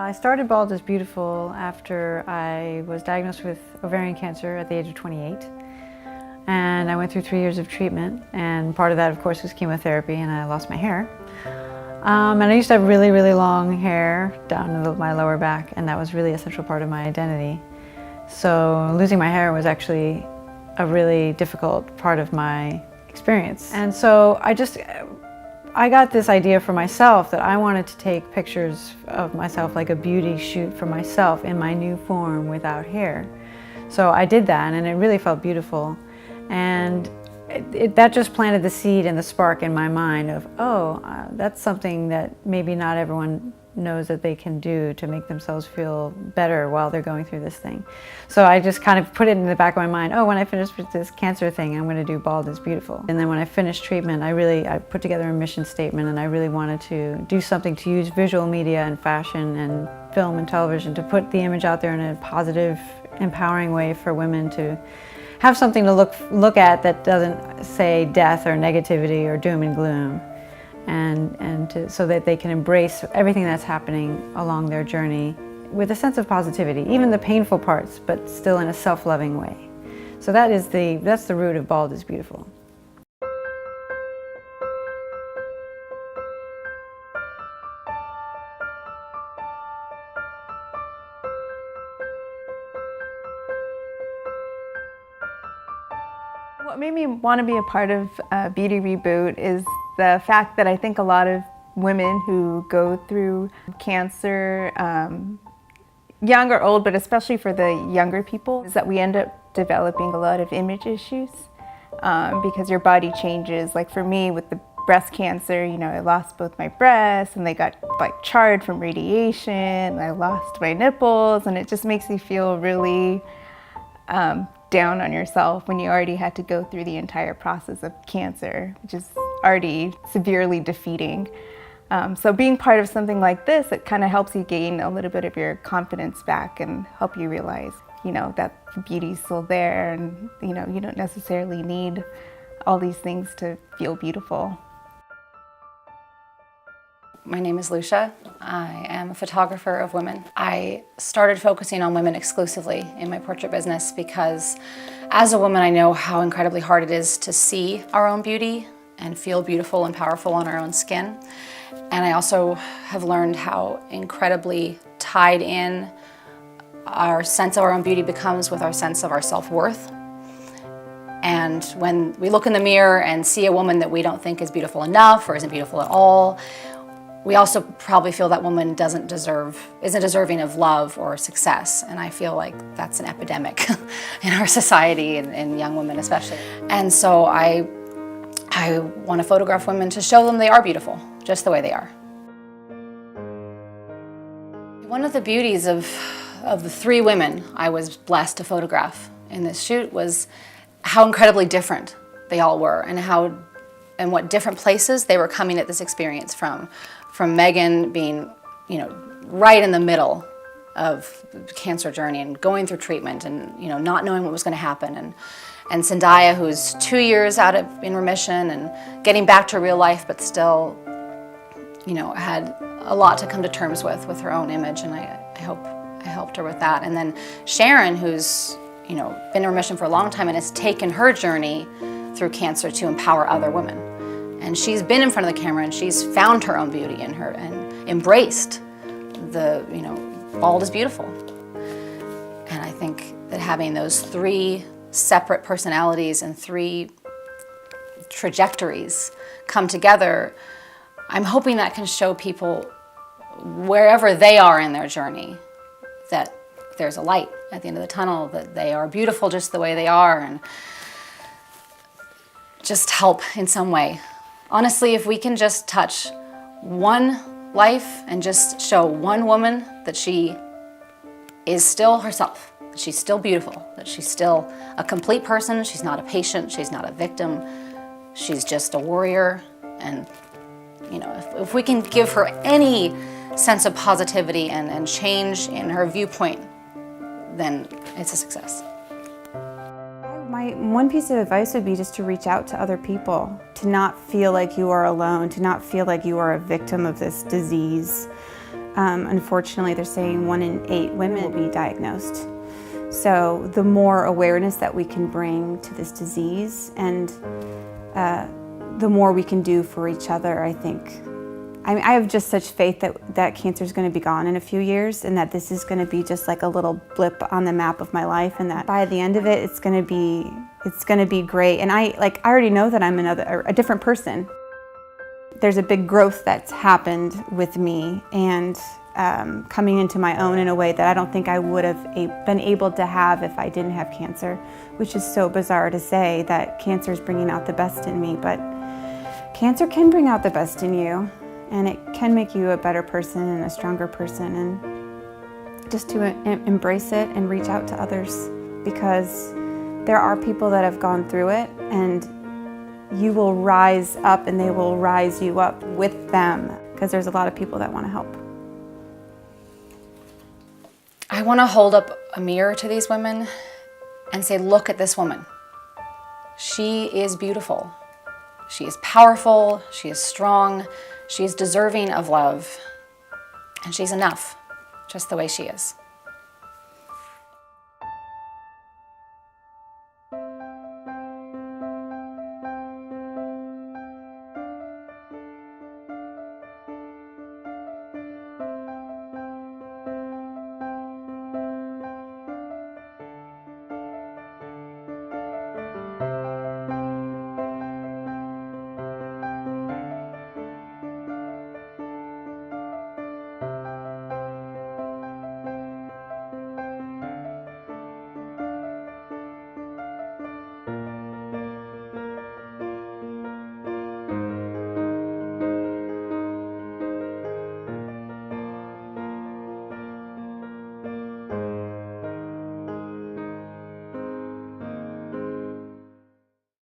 I started Bald is Beautiful after I was diagnosed with ovarian cancer at the age of 28. And I went through 3 years of treatment, and part of that, of course, was chemotherapy, and I lost my hair. And I used to have really, really long hair down to my lower back, and that was really a central part of my identity. So losing my hair was actually a really difficult part of my experience. And so I got this idea for myself that I wanted to take pictures of myself, like a beauty shoot for myself in my new form without hair. So I did that, and it really felt beautiful. And that just planted the seed and the spark in my mind of, that's something that maybe not everyone knows that they can do to make themselves feel better while they're going through this thing. So I just kind of put it in the back of my mind, when I finish with this cancer thing, I'm going to do Bald is Beautiful. And then when I finished treatment, I put together a mission statement, and I really wanted to do something to use visual media and fashion and film and television to put the image out there in a positive, empowering way for women to have something to look at that doesn't say death or negativity or doom and gloom, so that they can embrace everything that's happening along their journey with a sense of positivity, even the painful parts, but still in a self-loving way. So that's the root of Bald is Beautiful. What made me want to be a part of BeautyReboot is the fact that I think a lot of women who go through cancer, young or old, but especially for the younger people, is that we end up developing a lot of image issues because your body changes. Like for me with the breast cancer, I lost both my breasts and they got charred from radiation, and I lost my nipples, and it just makes you feel really down on yourself when you already had to go through the entire process of cancer, which is already severely defeating. So being part of something like this, it kind of helps you gain a little bit of your confidence back and help you realize, that beauty's still there, and you don't necessarily need all these things to feel beautiful. My name is Lucia. I am a photographer of women. I started focusing on women exclusively in my portrait business because as a woman I know how incredibly hard it is to see our own beauty and feel beautiful and powerful on our own skin. And I also have learned how incredibly tied in our sense of our own beauty becomes with our sense of our self-worth. And when we look in the mirror and see a woman that we don't think is beautiful enough or isn't beautiful at all, we also probably feel that woman isn't deserving of love or success. And I feel like that's an epidemic in our society, and in young women especially. And so I want to photograph women to show them they are beautiful, just the way they are. One of the beauties of the 3 women I was blessed to photograph in this shoot was how incredibly different they all were, and what different places they were coming at this experience from. From Megan being, right in the middle of the cancer journey and going through treatment and, not knowing what was going to happen. And Zendaya, who's 2 years in remission and getting back to real life, but still, had a lot to come to terms with her own image. And I hope I helped her with that. And then Sharon, who's, been in remission for a long time and has taken her journey through cancer to empower other women. And she's been in front of the camera and she's found her own beauty in her and embraced the, Bald is Beautiful. And I think that having those 3 separate personalities and 3 trajectories come together, I'm hoping that can show people wherever they are in their journey that there's a light at the end of the tunnel, that they are beautiful just the way they are, and just help in some way. Honestly, if we can just touch one life and just show one woman that she is still herself, that she's still beautiful, that she's still a complete person, she's not a patient, she's not a victim, she's just a warrior. And if we can give her any sense of positivity and change in her viewpoint, then it's a success. My one piece of advice would be just to reach out to other people, to not feel like you are alone, to not feel like you are a victim of this disease. Unfortunately, they're saying 1 in 8 women will be diagnosed. So the more awareness that we can bring to this disease and the more we can do for each other, I think. I have just such faith that cancer is going to be gone in a few years, and that this is going to be just like a little blip on the map of my life, and that by the end of it, it's going to be great. And I already know that I'm a different person. There's a big growth that's happened with me, and coming into my own in a way that I don't think I would have been able to have if I didn't have cancer, which is so bizarre to say that cancer is bringing out the best in me, but cancer can bring out the best in you, and it can make you a better person and a stronger person, and just to embrace it and reach out to others, because there are people that have gone through it, and you will rise up and they will rise you up with them, because there's a lot of people that want to help. I want to hold up a mirror to these women and say, look at this woman. She is beautiful. She is powerful. She is strong. She is deserving of love. And she's enough, just the way she is.